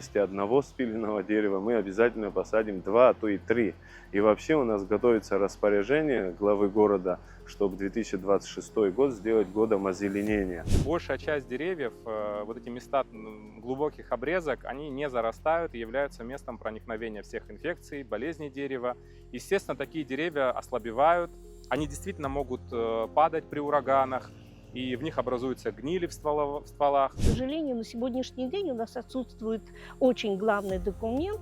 месте одного спиленного дерева мы обязательно посадим 2, а то и 3. И вообще у нас готовится распоряжение главы города, чтобы 2026 год сделать годом озеленения. Большая часть деревьев, вот эти места глубоких обрезок, они не зарастают и являются местом проникновения всех инфекций, болезней дерева. Естественно, такие деревья ослабевают, они действительно могут падать при ураганах, и в них образуются гнили в стволах. К сожалению, на сегодняшний день у нас отсутствует очень главный документ.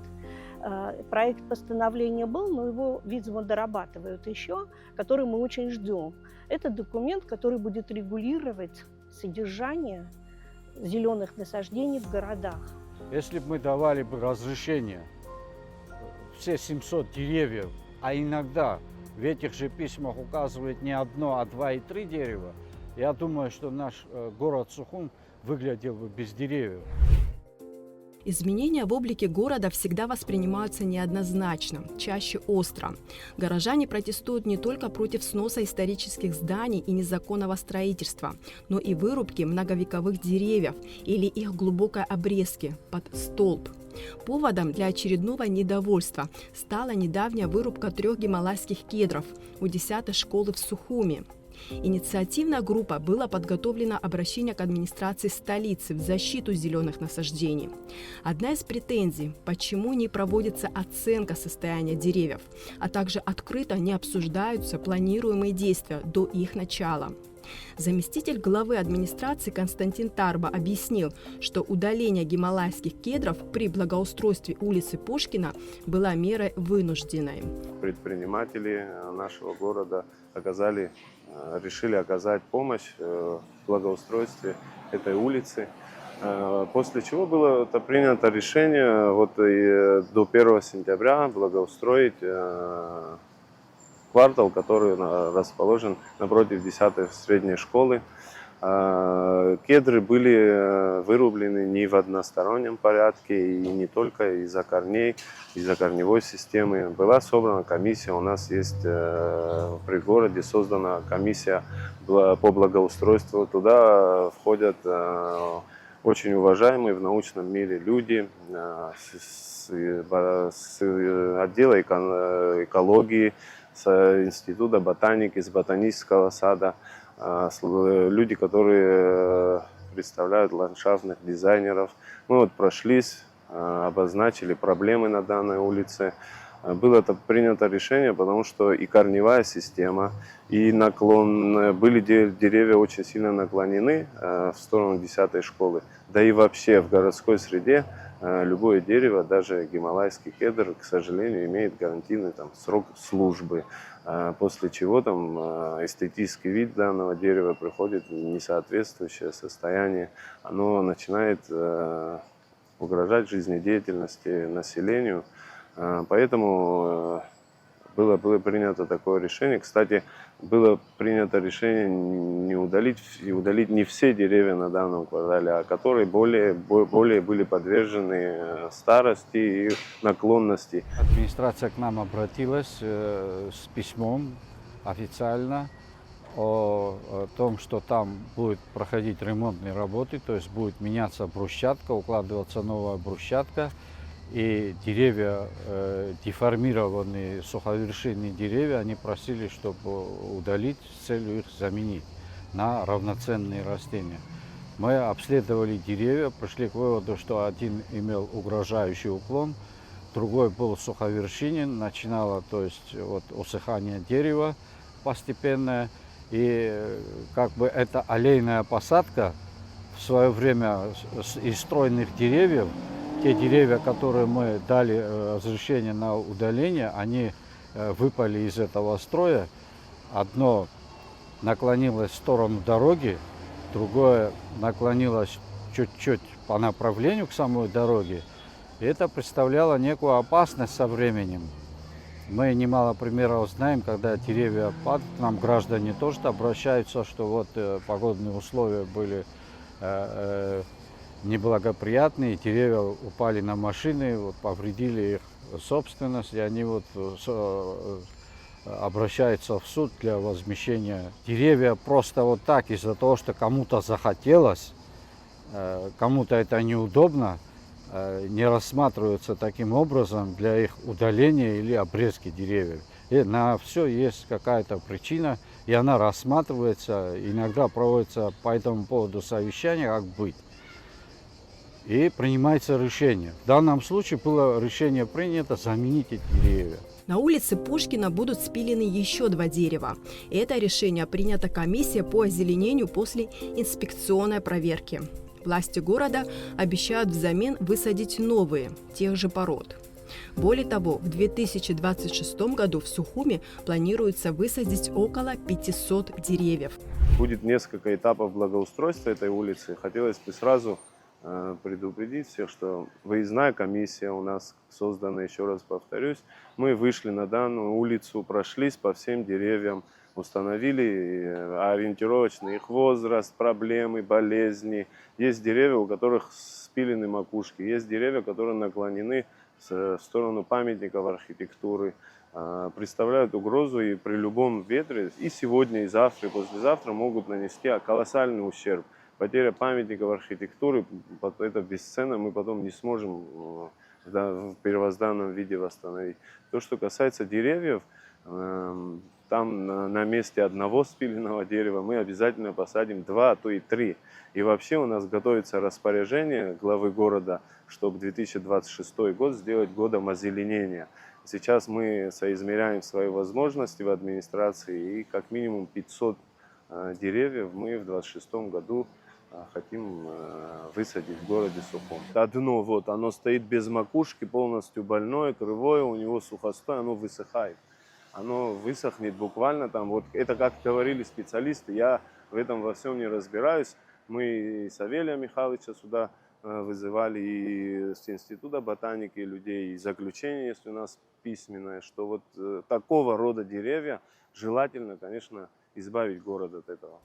Проект постановления был, но его, видимо, дорабатывают еще, который мы очень ждем. Это документ, который будет регулировать содержание зеленых насаждений в городах. Если бы мы давали бы разрешение все 700 деревьев, а иногда в этих же письмах указывает не одно, а 2 и 3 дерева, я думаю, что наш город Сухум выглядел бы без деревьев. Изменения в облике города всегда воспринимаются неоднозначно, чаще остро. Горожане протестуют не только против сноса исторических зданий и незаконного строительства, но и вырубки многовековых деревьев или их глубокой обрезки под столб. Поводом для очередного недовольства стала недавняя вырубка 3 гималайских кедров у 10-й школы в Сухуми. Инициативная группа была подготовлена обращение к администрации столицы в защиту зеленых насаждений. Одна из претензий, почему не проводится оценка состояния деревьев, а также открыто не обсуждаются планируемые действия до их начала. Заместитель главы администрации Константин Тарба объяснил, что удаление гималайских кедров при благоустройстве улицы Пушкина была мерой вынужденной. Предприниматели нашего города решили оказать помощь в благоустройстве этой улицы, после чего было принято решение до 1 сентября благоустроить квартал, который расположен напротив 10-й средней школы. Кедры были вырублены не в одностороннем порядке и не только из-за корней, из-за корневой системы. Была собрана комиссия, у нас есть при городе создана комиссия по благоустройству. Туда входят очень уважаемые в научном мире люди с отдела экологии, с института ботаники, с ботанического сада. Люди, которые представляют ландшафтных дизайнеров. Мы прошлись, обозначили проблемы на данной улице. Было принято решение, потому что и корневая система, и были деревья очень сильно наклонены в сторону 10-й школы. Да и вообще в городской среде любое дерево, даже гималайский кедр, к сожалению, имеет гарантийный срок службы, после чего эстетический вид данного дерева приходит в несоответствующее состояние. Оно начинает угрожать жизнедеятельности населению. Поэтому было принято такое решение. Кстати, было принято решение не удалить не все деревья на данном квартале, а которые более были подвержены старости и наклонности. Администрация к нам обратилась с письмом официально о том, что там будет проходить ремонтные работы, то есть будет меняться брусчатка, укладываться новая брусчатка. И деревья, деформированные суховершинные деревья, они просили, чтобы удалить с целью их заменить на равноценные растения. Мы обследовали деревья, пришли к выводу, что один имел угрожающий уклон, другой был суховершинен, начинало усыхание дерева постепенное. И эта аллейная посадка в свое время из стройных деревьев, те деревья, которые мы дали разрешение на удаление, они выпали из этого строя. Одно наклонилось в сторону дороги, другое наклонилось чуть-чуть по направлению к самой дороге. И это представляло некую опасность со временем. Мы немало примеров знаем, когда деревья падают, к нам граждане тоже обращаются, что погодные условия были неблагоприятные, деревья упали на машины, повредили их собственность, и они обращаются в суд для возмещения. Деревья просто так, из-за того, что кому-то захотелось, кому-то это неудобно, не рассматриваются таким образом для их удаления или обрезки деревьев. И на все есть какая-то причина, и она рассматривается, иногда проводится по этому поводу совещание, как быть. И принимается решение. В данном случае было решение принято заменить эти деревья. На улице Пушкина будут спилены еще 2 дерева. Это решение принято комиссией по озеленению после инспекционной проверки. Власти города обещают взамен высадить новые, тех же пород. Более того, в 2026 году в Сухуми планируется высадить около 500 деревьев. Будет несколько этапов благоустройства этой улицы. Хотелось бы сразу предупредить всех, что выездная комиссия у нас создана, еще раз повторюсь. Мы вышли на данную улицу, прошлись по всем деревьям, установили ориентировочный их возраст, проблемы, болезни. Есть деревья, у которых спилены макушки, есть деревья, которые наклонены в сторону памятников архитектуры, представляют угрозу и при любом ветре и сегодня, и завтра, и послезавтра могут нанести колоссальный ущерб. Потеря памятников архитектуры, это бесценно, мы потом не сможем в первозданном виде восстановить. То, что касается деревьев, там на месте одного спиленного дерева мы обязательно посадим 2, а то и 3. И вообще у нас готовится распоряжение главы города, чтобы 2026 год сделать годом озеленения. Сейчас мы соизмеряем свои возможности в администрации, и как минимум 500 деревьев мы в 2026 году хотим высадить в городе Сухом. Одно, вот, оно стоит без макушки, полностью больное, кривое, у него сухостой, оно высыхает. Оно высохнет буквально там, вот это как говорили специалисты, я в этом во всем не разбираюсь. Мы и Савелия Михайловича сюда вызывали, и с Института ботаники людей, и заключение есть у нас письменное, что вот такого рода деревья желательно, конечно, избавить город от этого.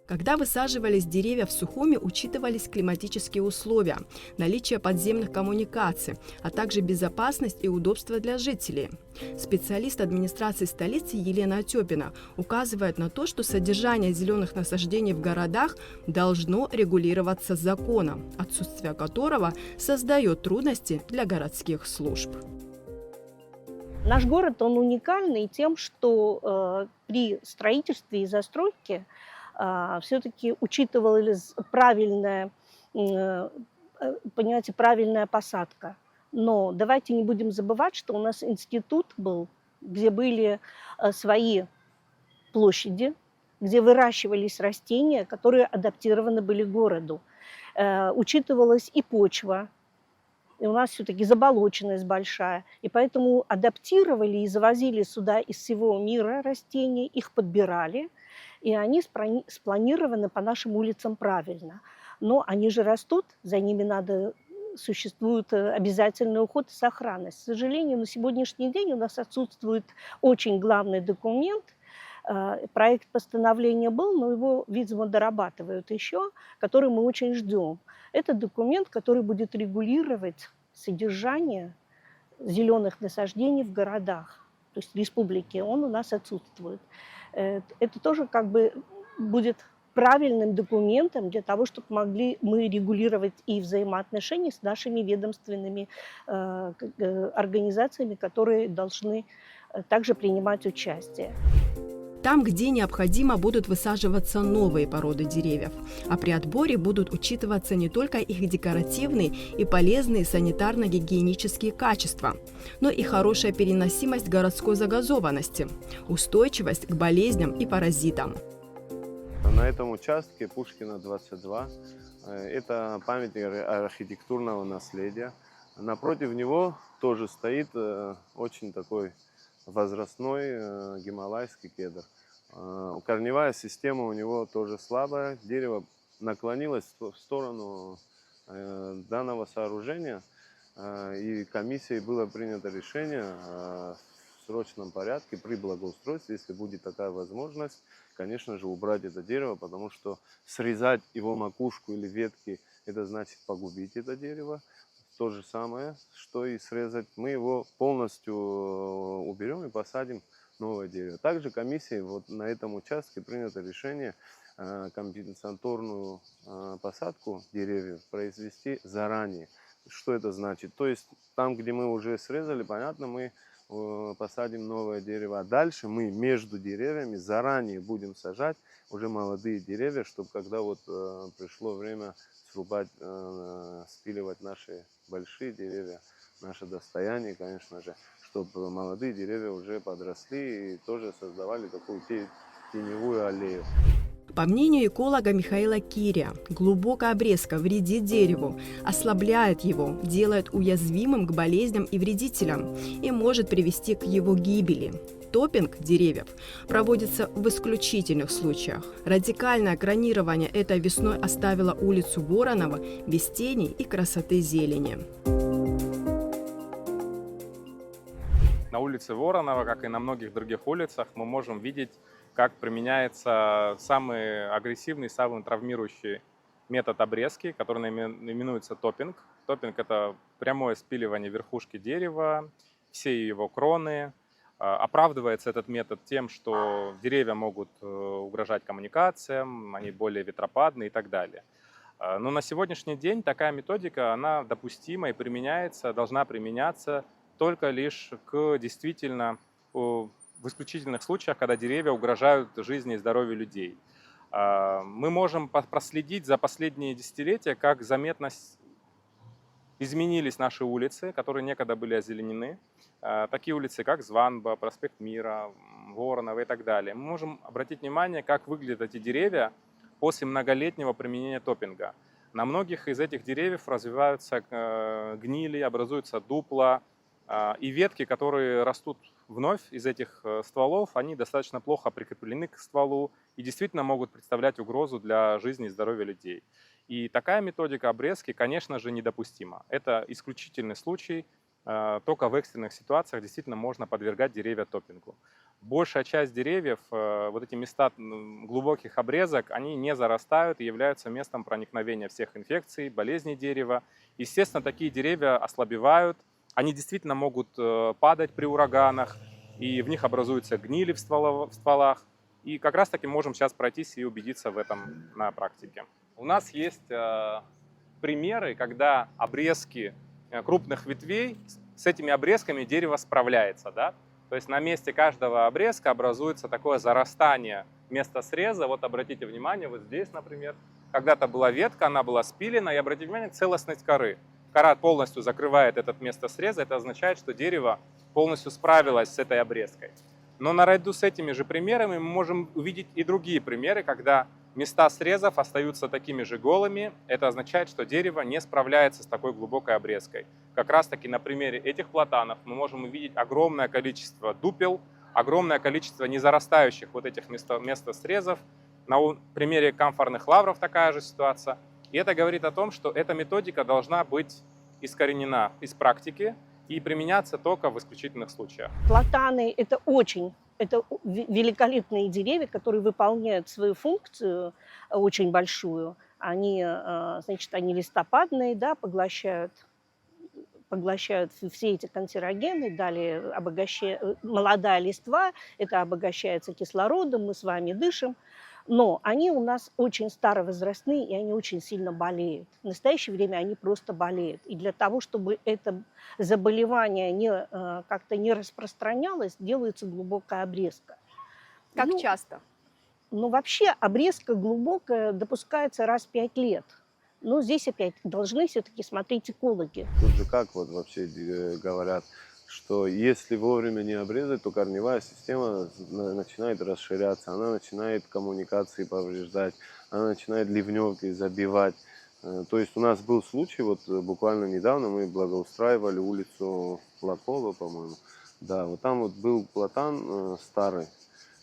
Когда высаживались деревья в Сухуми, учитывались климатические условия, наличие подземных коммуникаций, а также безопасность и удобство для жителей. Специалист администрации столицы Елена Отепина указывает на то, что содержание зеленых насаждений в городах должно регулироваться законом, отсутствие которого создает трудности для городских служб. Наш город, он уникальный тем, что при строительстве и застройке все-таки учитывалась правильная, понимаете, правильная посадка. Но давайте не будем забывать, что у нас институт был, где были свои площади, где выращивались растения, которые адаптированы были к городу. Учитывалась и почва, и у нас все-таки заболоченность большая. И поэтому адаптировали и завозили сюда из всего мира растения, их подбирали, и они спланированы по нашим улицам правильно. Но они же растут, за ними существует обязательный уход и сохранность. К сожалению, на сегодняшний день у нас отсутствует очень главный документ. Проект постановления был, но его, видимо, дорабатывают еще, который мы очень ждем. Это документ, который будет регулировать содержание зеленых насаждений в городах, то есть в республике. Он у нас отсутствует. Это тоже как бы будет правильным документом для того, чтобы могли мы регулировать и взаимоотношения с нашими ведомственными организациями, которые должны также принимать участие. Там, где необходимо, будут высаживаться новые породы деревьев, а при отборе будут учитываться не только их декоративные и полезные санитарно-гигиенические качества, но и хорошая переносимость городской загазованности, устойчивость к болезням и паразитам. На этом участке Пушкина 22 это памятник архитектурного наследия. Напротив него тоже стоит очень такой возрастной гималайский кедр. Корневая система у него тоже слабая. Дерево наклонилось в сторону данного сооружения, и комиссией было принято решение в срочном порядке при благоустройстве, если будет такая возможность, конечно же, убрать это дерево, потому что срезать его макушку или ветки, это значит погубить это дерево. То же самое, что и срезать. Мы его полностью уберем и посадим новое дерево. Также комиссией вот на этом участке принято решение компенсаторную посадку деревьев произвести заранее. что это значит? То есть там, где мы уже срезали, понятно, мы посадим новое дерево. А дальше мы между деревьями заранее будем сажать уже молодые деревья, чтобы когда вот пришло время срубать, спиливать наши большие деревья, наше достояние, конечно же, чтобы молодые деревья уже подросли и тоже создавали такую теневую аллею. По мнению эколога Михаила Кирия, глубокая обрезка вредит дереву, ослабляет его, делает уязвимым к болезням и вредителям и может привести к его гибели. Топпинг деревьев проводится в исключительных случаях. Радикальное кронирование этой весной оставило улицу Воронова без тени и красоты зелени. На улице Воронова, как и на многих других улицах, мы можем видеть, как применяется самый агрессивный, самый травмирующий метод обрезки, который именуется топпинг. Топпинг – это прямое спиливание верхушки дерева, все его кроны. Оправдывается этот метод тем, что деревья могут угрожать коммуникациям, они более ветропадны и так далее. Но на сегодняшний день такая методика, она допустима и применяется, должна применяться только лишь в исключительных случаях, когда деревья угрожают жизни и здоровью людей. Мы можем проследить за последние десятилетия, как заметно изменились наши улицы, которые некогда были озеленены. Такие улицы, как Званба, проспект Мира, Воронова и так далее. Мы можем обратить внимание, как выглядят эти деревья после многолетнего применения топпинга. На многих из этих деревьев развиваются гнили, образуются дупла, и ветки, которые растут вновь из этих стволов, они достаточно плохо прикреплены к стволу и действительно могут представлять угрозу для жизни и здоровья людей. И такая методика обрезки, конечно же, недопустима. Это исключительный случай, только в экстренных ситуациях действительно можно подвергать деревья топпингу. Большая часть деревьев, вот эти места глубоких обрезок, они не зарастают и являются местом проникновения всех инфекций, болезней дерева. Естественно, такие деревья ослабевают. Они действительно могут падать при ураганах, и в них образуются гнили в стволах. И как раз таки можем сейчас пройтись и убедиться в этом на практике. У нас есть примеры, когда обрезки крупных ветвей, с этими обрезками дерево справляется. Да? То есть на месте каждого обрезка образуется такое зарастание места среза. Вот обратите внимание, вот здесь, например, когда-то была ветка, она была спилена, и обратите внимание, целостность коры. Кора полностью закрывает это место среза, это означает, что дерево полностью справилось с этой обрезкой. Но наряду с этими же примерами мы можем увидеть и другие примеры, когда места срезов остаются такими же голыми. Это означает, что дерево не справляется с такой глубокой обрезкой. Как раз таки на примере этих платанов мы можем увидеть огромное количество дупел, огромное количество незарастающих вот этих местосрезов. На примере камфорных лавров такая же ситуация. И это говорит о том, что эта методика должна быть искоренена из практики и применяться только в исключительных случаях. Платаны – это великолепные деревья, которые выполняют свою функцию очень большую. Они листопадные, да, поглощают все эти канцерогены, далее молодая листва, это обогащается кислородом, мы с вами дышим. Но они у нас очень старовозрастные, и они очень сильно болеют. В настоящее время они просто болеют. И для того, чтобы это заболевание как-то не распространялось, делается глубокая обрезка. Как часто? Вообще обрезка глубокая допускается раз в 5 лет. Но здесь опять должны все-таки смотреть экологи. Тут же как вот вообще говорят, что если вовремя не обрезать, то корневая система начинает расширяться, она начинает коммуникации повреждать, она начинает ливневки забивать. То есть у нас был случай, вот буквально недавно мы благоустраивали улицу Лакова, по-моему. Да, вот там вот был платан старый,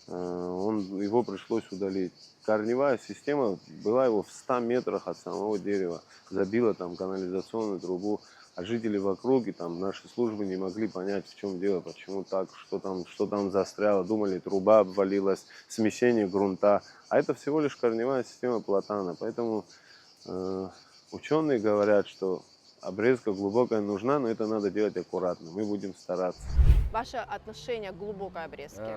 его пришлось удалить. Корневая система была его в 100 метрах от самого дерева, забила там канализационную трубу. А жители в округе, там, наши службы не могли понять, в чем дело, почему так, что там застряло. Думали, труба обвалилась, смещение грунта. А это всего лишь корневая система платана. Поэтому ученые говорят, что обрезка глубокая нужна, но это надо делать аккуратно. Мы будем стараться. Ваше отношение к глубокой обрезке?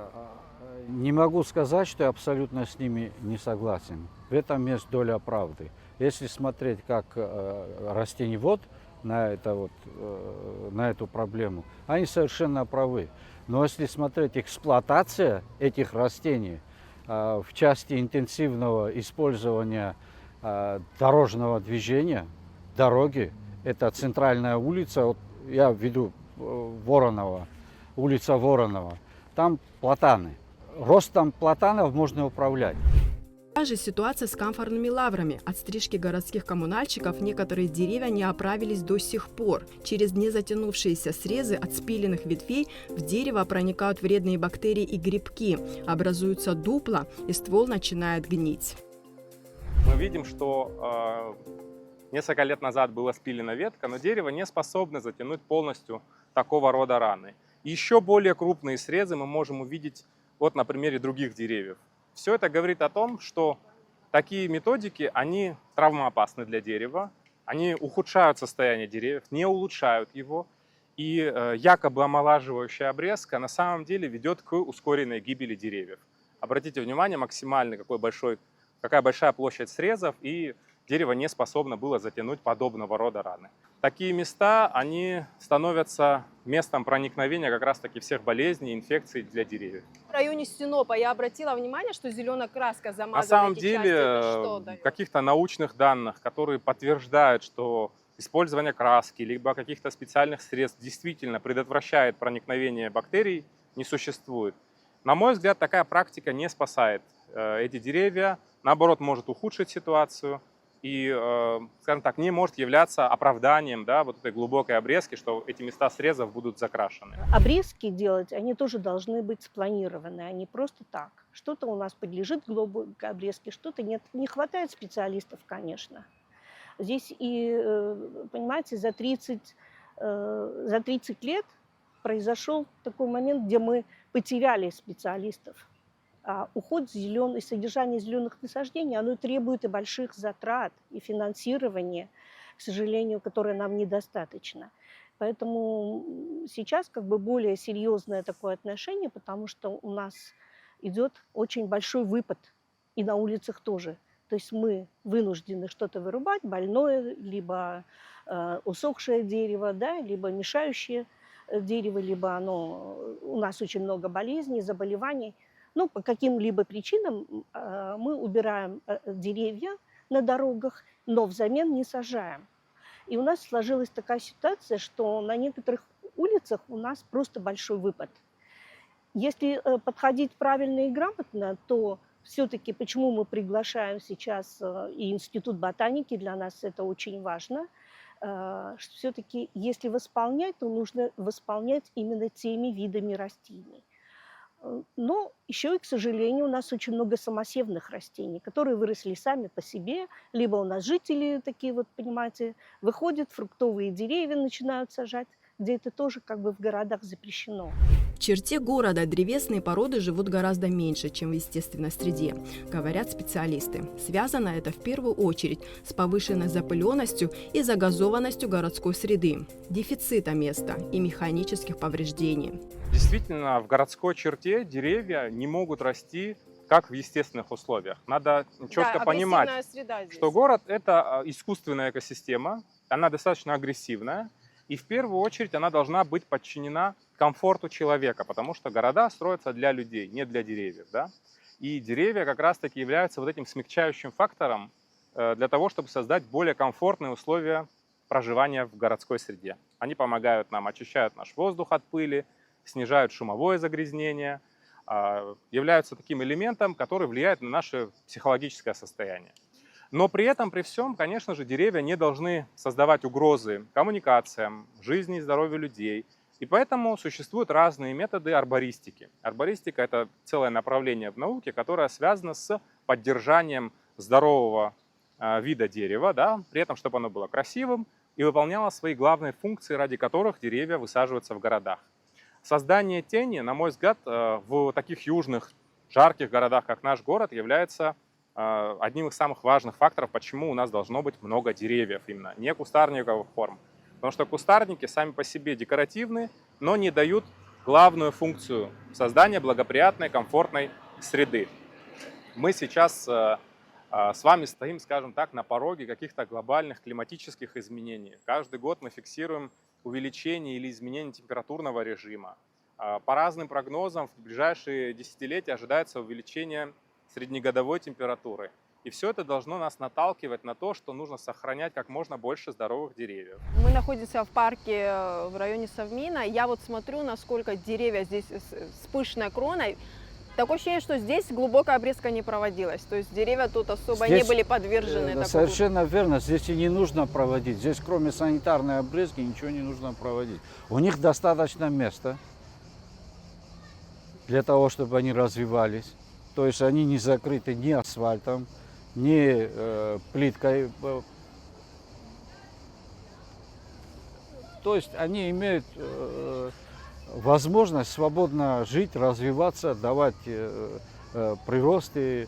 Не могу сказать, что я абсолютно с ними не согласен. В этом есть доля правды. Если смотреть, как растениевод на эту проблему. Они совершенно правы. Но если смотреть эксплуатация этих растений в части интенсивного использования дорожного движения, дороги, это центральная улица, вот я веду Воронова, улица Воронова, там платаны. Ростом платанов можно управлять. Та же ситуация с камфорными лаврами. От стрижки городских коммунальщиков некоторые деревья не оправились до сих пор. Через незатянувшиеся срезы от спиленных ветвей в дерево проникают вредные бактерии и грибки. Образуются дупла, и ствол начинает гнить. Мы видим, что несколько лет назад была спилена ветка, но дерево не способно затянуть полностью такого рода раны. Еще более крупные срезы мы можем увидеть вот на примере других деревьев. Все это говорит о том, что такие методики, они травмоопасны для дерева, они ухудшают состояние деревьев, не улучшают его. И якобы омолаживающая обрезка на самом деле ведет к ускоренной гибели деревьев. Обратите внимание, максимально какая большая площадь срезов, и дерево не способно было затянуть подобного рода раны. Такие места, они становятся местом проникновения как раз-таки всех болезней, инфекций для деревьев. В районе Синопа я обратила внимание, что зеленая краска замазана. На самом эти деле, части. Это что дает? каких-то научных данных, которые подтверждают, что использование краски либо каких-то специальных средств действительно предотвращает проникновение бактерий, не существует. На мой взгляд, такая практика не спасает эти деревья, наоборот, может ухудшить ситуацию и, скажем так, не может являться оправданием, да, вот этой глубокой обрезки, что эти места срезов будут закрашены. Обрезки делать, они тоже должны быть спланированы, а не просто так. Что-то у нас подлежит глубокой обрезке, что-то нет. Не хватает специалистов, конечно. Здесь и, понимаете, за 30 лет произошел такой момент, где мы потеряли специалистов. А уход и содержание зеленых насаждений, оно требует и больших затрат, и финансирования, к сожалению, которое нам недостаточно. Поэтому сейчас как бы более серьезное такое отношение, потому что у нас идет очень большой выпад, и на улицах тоже. То есть мы вынуждены что-то вырубать, больное, либо усохшее дерево, да, либо мешающее дерево, либо у нас очень много болезней, заболеваний. Ну, по каким-либо причинам мы убираем деревья на дорогах, но взамен не сажаем. И у нас сложилась такая ситуация, что на некоторых улицах у нас просто большой выпад. Если подходить правильно и грамотно, то все-таки почему мы приглашаем сейчас и Институт ботаники, для нас это очень важно, все-таки если восполнять, то нужно восполнять именно теми видами растений. Но еще и, к сожалению, у нас очень много самосевных растений, которые выросли сами по себе, либо у нас жители такие вот, понимаете, выходят, фруктовые деревья начинают сажать, где это тоже как бы в городах запрещено. В черте города древесные породы живут гораздо меньше, чем в естественной среде, говорят специалисты. Связано это в первую очередь с повышенной запыленностью и загазованностью городской среды, дефицита места и механических повреждений. Действительно, в городской черте деревья не могут расти, как в естественных условиях. Надо четко понимать, что город – это искусственная экосистема, она достаточно агрессивная, и в первую очередь она должна быть подчинена комфорту человека, потому что города строятся для людей, не для деревьев. Да? И деревья как раз-таки являются вот этим смягчающим фактором для того, чтобы создать более комфортные условия проживания в городской среде. Они помогают нам, очищают наш воздух от пыли, снижают шумовое загрязнение, являются таким элементом, который влияет на наше психологическое состояние. Но при этом, при всем, конечно же, деревья не должны создавать угрозы коммуникациям, жизни и здоровью людей. И поэтому существуют разные методы арбористики. Арбористика – это целое направление в науке, которое связано с поддержанием здорового вида дерева, да, при этом, чтобы оно было красивым и выполняло свои главные функции, ради которых деревья высаживаются в городах. Создание тени, на мой взгляд, в таких южных, жарких городах, как наш город, является одним из самых важных факторов, почему у нас должно быть много деревьев именно, не кустарниковых форм. Потому что кустарники сами по себе декоративны, но не дают главную функцию создания благоприятной, комфортной среды. Мы сейчас С вами стоим, скажем так, на пороге каких-то глобальных климатических изменений. Каждый год мы фиксируем увеличение или изменение температурного режима. По разным прогнозам в ближайшие десятилетия ожидается увеличение среднегодовой температуры. И все это должно нас наталкивать на то, что нужно сохранять как можно больше здоровых деревьев. Мы находимся в парке в районе Совмина. Я вот смотрю, насколько деревья здесь с пышной кроной. Такое ощущение, что здесь глубокая обрезка не проводилась. То есть деревья тут особо Здесь, не были подвержены такому. Совершенно верно. Здесь и не нужно проводить. Здесь кроме санитарной обрезки ничего не нужно проводить. У них достаточно места для того, чтобы они развивались. То есть они не закрыты ни асфальтом, ни плиткой. То есть они имеют возможность свободно жить, развиваться, давать прирост и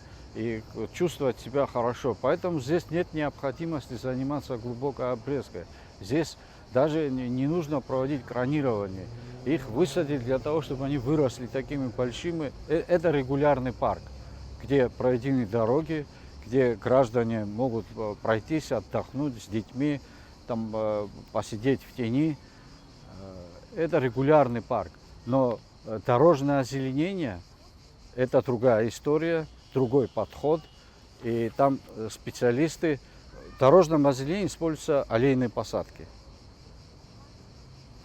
чувствовать себя хорошо. Поэтому здесь нет необходимости заниматься глубокой обрезкой. Здесь даже не нужно проводить кронирование. Их высадить для того, чтобы они выросли такими большими. Это регулярный парк, где проведены дороги, где граждане могут пройтись, отдохнуть с детьми, там, посидеть в тени. Это регулярный парк. Но дорожное озеленение – это другая история, другой подход. И там специалисты. В дорожном озеленении используются аллейные посадки.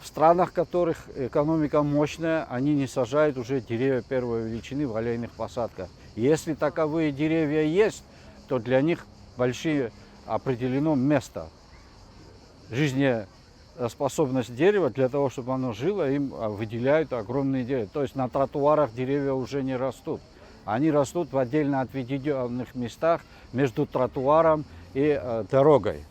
В странах, в которых экономика мощная, они не сажают уже деревья первой величины в аллейных посадках. Если таковые деревья есть, то для них большие определено место. Жизнеспособность дерева, для того, чтобы оно жило, им выделяют огромные деревья. То есть на тротуарах деревья уже не растут. Они растут в отдельно отведенных местах между тротуаром и дорогой.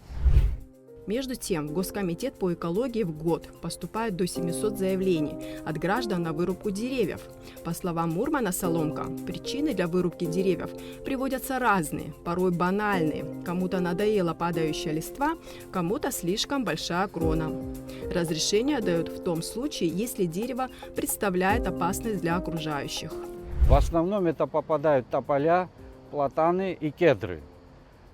Между тем, в Госкомитет по экологии в год поступает до 700 заявлений от граждан на вырубку деревьев. По словам Мурмана Соломка, причины для вырубки деревьев приводятся разные, порой банальные. Кому-то надоела падающая листва, кому-то слишком большая крона. Разрешение дают в том случае, если дерево представляет опасность для окружающих. В основном это попадают тополя, платаны и кедры.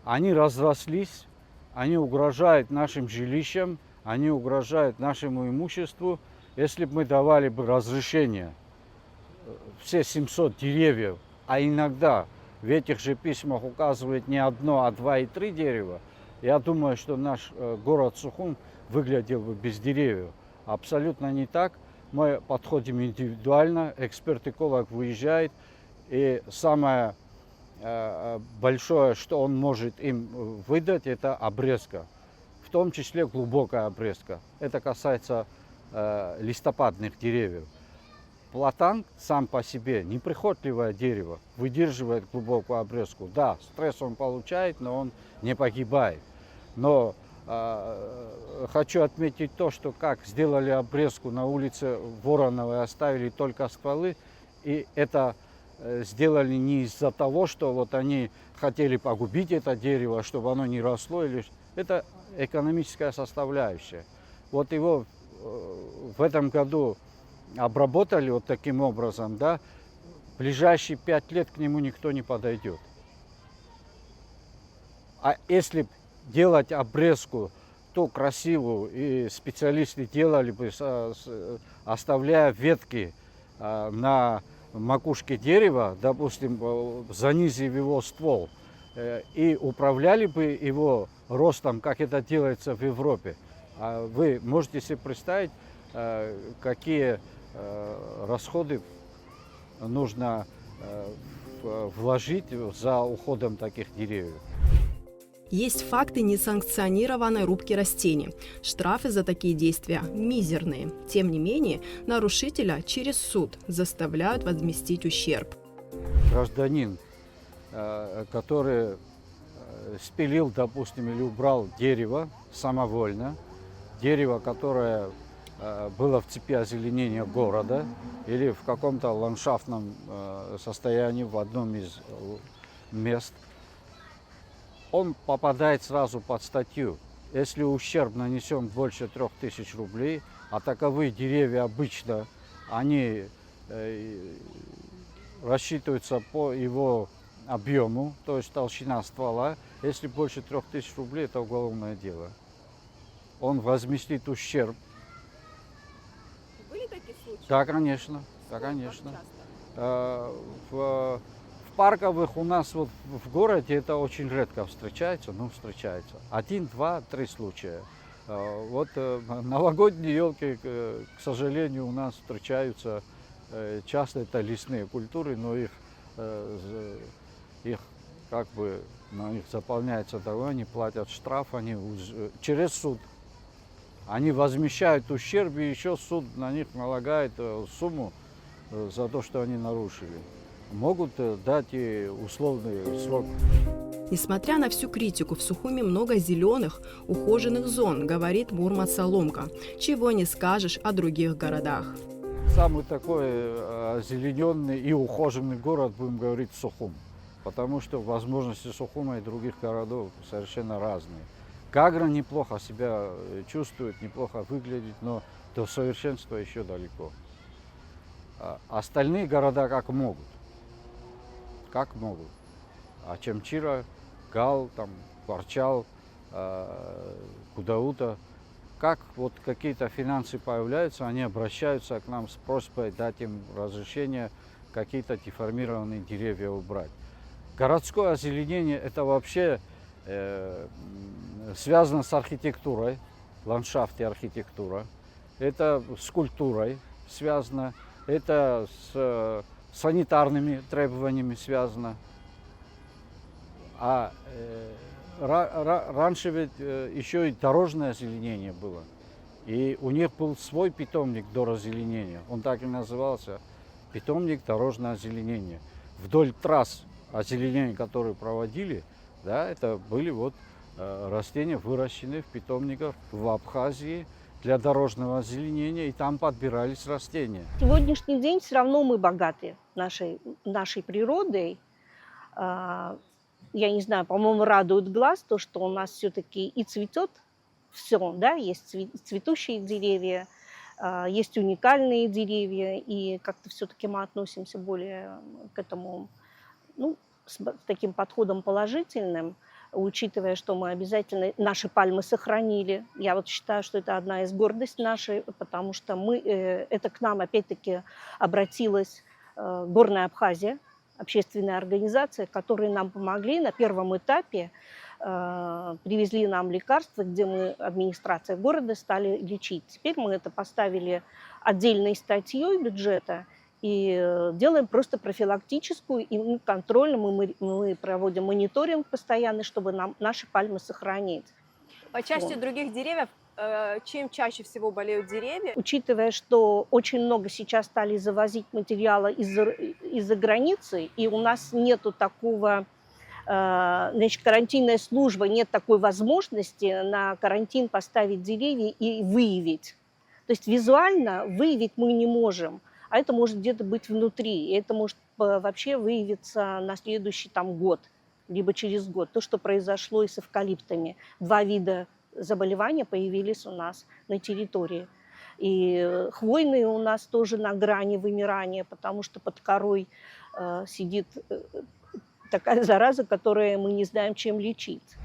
Они разрослись. Они угрожают нашим жилищам, они угрожают нашему имуществу. Если бы мы давали бы разрешение все 700 деревьев, а иногда в этих же письмах указывает не одно, а 2 и 3 дерева, я думаю, что наш город Сухум выглядел бы без деревьев. Абсолютно не так. Мы подходим индивидуально, эксперт-эколог выезжает, и самое большое, что он может им выдать, это обрезка, в том числе глубокая обрезка. Это касается листопадных деревьев. Платан сам по себе неприхотливое дерево, выдерживает глубокую обрезку. Да, стресс он получает, но он не погибает. Но хочу отметить то, что как сделали обрезку на улице Вороновой, оставили только стволы, и это сделали не из-за того, что вот они хотели погубить это дерево, чтобы оно не росло. Это экономическая составляющая. Вот его в этом году обработали вот таким образом, да, в ближайшие 5 лет к нему никто не подойдет. А если делать обрезку, то красивую, и специалисты делали бы, оставляя ветки на макушке дерева, допустим, занизив его ствол, и управляли бы его ростом, как это делается в Европе. Вы можете себе представить, какие расходы нужно вложить за уходом таких деревьев. Есть факты несанкционированной рубки растений. Штрафы за такие действия мизерные. Тем не менее, нарушителя через суд заставляют возместить ущерб. Гражданин, который спилил, допустим, или убрал дерево самовольно, дерево, которое было в цепи озеленения города или в каком-то ландшафтном состоянии в одном из мест, он попадает сразу под статью. Если ущерб нанесен больше 3000 рублей, а таковые деревья обычно, они рассчитываются по его объему, то есть толщина ствола. Если больше 3000 рублей, это уголовное дело. Он возместит ущерб. Были такие случаи? Да, конечно, да, конечно. В парковых у нас вот в городе это очень редко встречается, но встречается. 1, 2, 3 случая. Вот новогодние елки, к сожалению, у нас встречаются часто, это лесные культуры, но их как бы на них заполняется дорога, они платят штраф, они через суд. Они возмещают ущерб, и еще суд на них налагает сумму за то, что они нарушили. Могут дать и условный срок. Несмотря на всю критику, в Сухуми много зеленых, ухоженных зон, говорит Мурмат Соломка. Чего не скажешь о других городах. Самый такой озелененный и ухоженный город, будем говорить, Сухум. Потому что возможности Сухума и других городов совершенно разные. Гагра неплохо себя чувствует, неплохо выглядит, но до совершенства еще далеко. Остальные города как могут. Как могут. А Чамчира, Гал, там, Кварчал, Кудаута, как вот какие-то финансы появляются, они обращаются к нам с просьбой дать им разрешение какие-то деформированные деревья убрать. Городское озеленение – это вообще связано с архитектурой, ландшафт и архитектура. Это с культурой связано, это с санитарными требованиями связано. А раньше ведь еще и дорожное озеленение было. И у них был свой питомник до раззеленения. Он так и назывался – питомник дорожного озеленения. Вдоль трасс озеленения, которые проводили, да, это были вот растения, выращенные в питомниках в Абхазии для дорожного озеленения, и там подбирались растения. Сегодняшний день все равно мы богаты нашей природой. Я не знаю, по-моему, радует глаз то, что у нас все-таки и цветет все, да, есть цветущие деревья, есть уникальные деревья, и как-то все-таки мы относимся более к этому, ну, с таким подходом положительным, учитывая, что мы обязательно наши пальмы сохранили. Я вот считаю, что это одна из гордостей нашей, потому что это к нам опять-таки обратилась Горная Абхазия, общественная организация, которые нам помогли на первом этапе, привезли нам лекарства, где мы, администрация города, стали лечить. Теперь мы это поставили отдельной статьей бюджета и делаем просто профилактическую и контрольную. Мы проводим мониторинг постоянный, чтобы наши пальмы сохранить. По части других деревьев, чем чаще всего болеют деревья? Учитывая, что очень много сейчас стали завозить материала из-за границы, и у нас нету такого, значит, карантинная служба, нет такой возможности на карантин поставить деревья и выявить. То есть визуально выявить мы не можем, а это может где-то быть внутри, и это может вообще выявиться на следующий там год, либо через год. То, что произошло и с эвкалиптами. 2 вида заболевания появились у нас на территории. И хвойные у нас тоже на грани вымирания, потому что под корой сидит такая зараза, которую мы не знаем, чем лечить.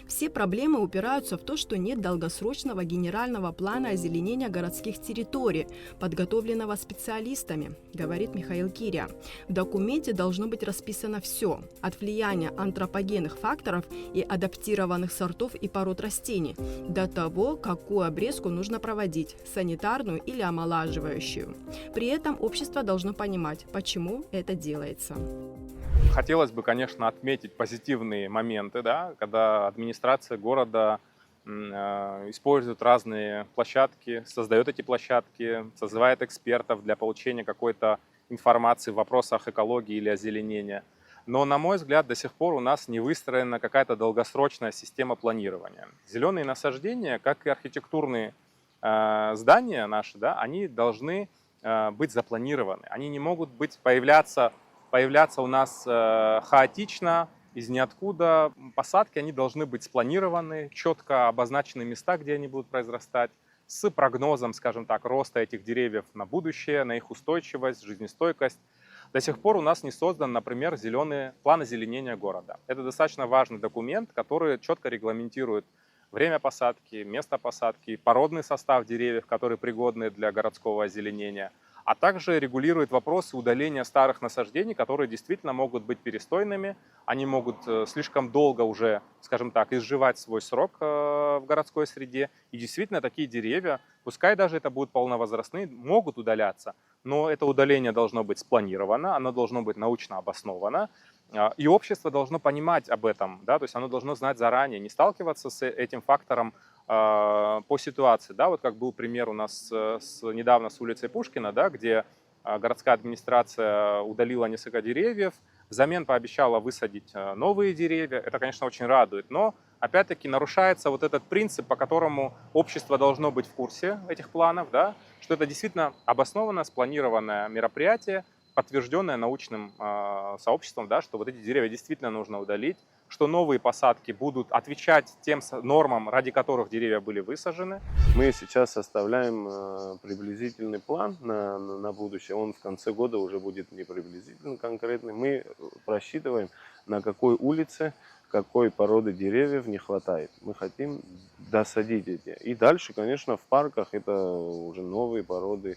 Все проблемы упираются в то, что нет долгосрочного генерального плана озеленения городских территорий, подготовленного специалистами, говорит Михаил Киря. В документе должно быть расписано все, от влияния антропогенных факторов и адаптированных сортов и пород растений, до того, какую обрезку нужно проводить, санитарную или омолаживающую. При этом общество должно понимать, почему это делается. Хотелось бы, конечно, отметить позитивные моменты, да, когда администрация города использует разные площадки, создает эти площадки, созывает экспертов для получения какой-то информации в вопросах экологии или озеленения. Но, на мой взгляд, до сих пор у нас не выстроена какая-то долгосрочная система планирования. Зеленые насаждения, как и архитектурные здания наши, да, они должны быть запланированы. Они не могут появляться у нас хаотично, из ниоткуда. Посадки, они должны быть спланированы, четко обозначены места, где они будут произрастать, с прогнозом, скажем так, роста этих деревьев на будущее, на их устойчивость, жизнестойкость. До сих пор у нас не создан, например, план озеленения города. Это достаточно важный документ, который четко регламентирует время посадки, место посадки, породный состав деревьев, которые пригодны для городского озеленения, а также регулирует вопросы удаления старых насаждений, которые действительно могут быть перестойными, они могут слишком долго уже, скажем так, изживать свой срок в городской среде. И действительно такие деревья, пускай даже это будут полновозрастные, могут удаляться, но это удаление должно быть спланировано, оно должно быть научно обосновано, и общество должно понимать об этом, да, то есть оно должно знать заранее, не сталкиваться с этим фактором по ситуации, да, вот как был пример у нас недавно с улицей Пушкина, да, где городская администрация удалила несколько деревьев, взамен пообещала высадить новые деревья. Это, конечно, очень радует, но опять-таки нарушается вот этот принцип, по которому общество должно быть в курсе этих планов, да, что это действительно обоснованное, спланированное мероприятие, подтвержденное научным сообществом, да, что вот эти деревья действительно нужно удалить, что новые посадки будут отвечать тем нормам, ради которых деревья были высажены. Мы сейчас составляем приблизительный план на будущее. Он в конце года уже будет не приблизительно конкретный. Мы просчитываем, на какой улице, какой породы деревьев не хватает. Мы хотим досадить эти. И дальше, конечно, в парках это уже новые породы.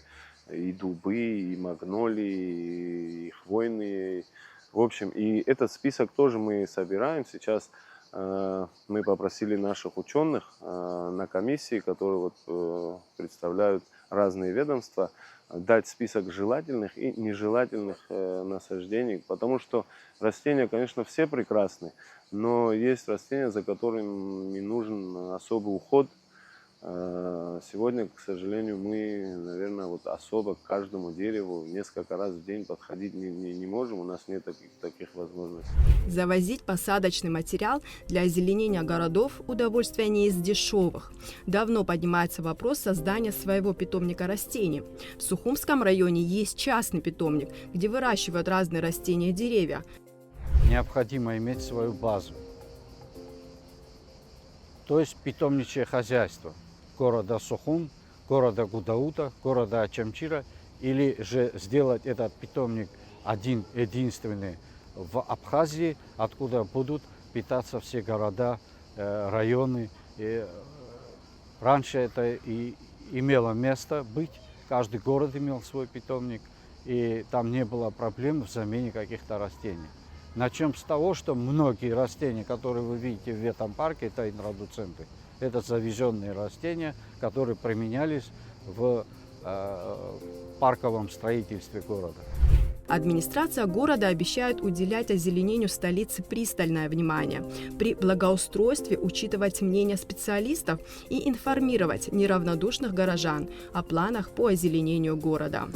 И дубы, и магнолии, и хвойные. В общем, и этот список тоже мы собираем. Сейчас мы попросили наших ученых на комиссии, которые вот, представляют разные ведомства, дать список желательных и нежелательных насаждений. Потому что растения, конечно, все прекрасны, но есть растения, за которыми нужен особый уход. Сегодня, к сожалению, мы, наверное, вот особо к каждому дереву несколько раз в день подходить не можем, у нас нет таких возможностей. Завозить посадочный материал для озеленения городов – удовольствие не из дешевых. Давно поднимается вопрос создания своего питомника растений. В Сухумском районе есть частный питомник, где выращивают разные растения и деревья. Необходимо иметь свою базу, то есть питомничье хозяйство города Сухум, города Гудаута, города Ачамчира, или же сделать этот питомник единственный в Абхазии, откуда будут питаться все города, районы. И раньше это и имело место быть, каждый город имел свой питомник, и там не было проблем в замене каких-то растений. Начнем с того, что многие растения, которые вы видите в этом парке, это интродуценты. Это завезенные растения, которые применялись в парковом строительстве города. Администрация города обещает уделять озеленению столицы пристальное внимание, при благоустройстве учитывать мнение специалистов и информировать неравнодушных горожан о планах по озеленению города.